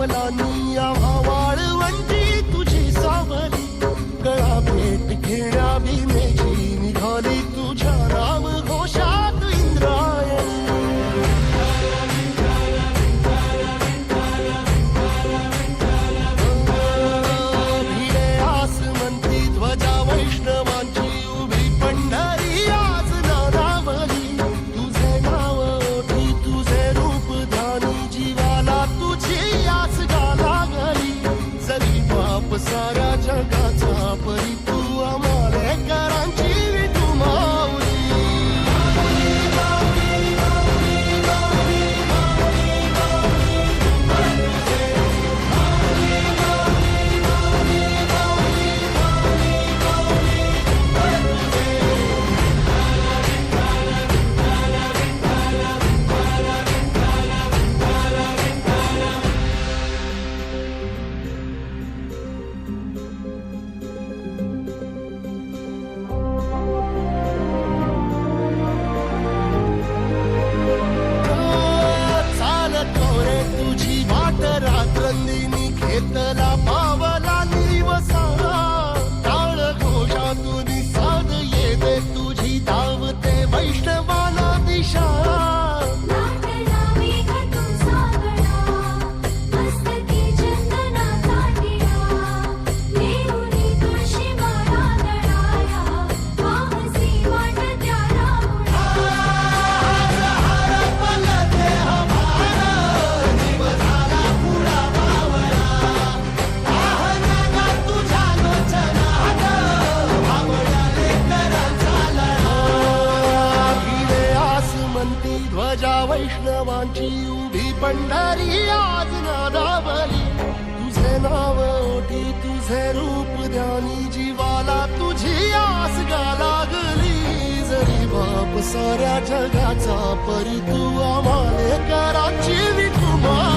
पावलांनी आम्हा वाळवंटी तुझी सावली, गळा भेट घेण्या भीमेची निघाली तुझ्या नाम घोषात इंद्रायणी. भिडे आसमंती ध्वजा वैष्णवांची उभी पंढरी आज नादावली, तुझे नाव ओठी तुझे रूप ध्यानी जीवाला तुझी आस गा लागली. जरी बाप साऱ्या जगाचा परी तू आमालेकरांची विठू माऊली. रात्रंदिनी घेतला पावला निवसा, टाळ घोषातून साध येते तुझी धावते वैष्णवाला दिशा. ध्वजा वैष्णवांची उभी पंढरी आज नादावली, तुझे नाव ओठी तुझे रूप ध्यानी जीवाला तुझी आस गा लागली. जरी बाप साऱ्या जगाचा परी तू आम्हालेकरांची विठू माऊली.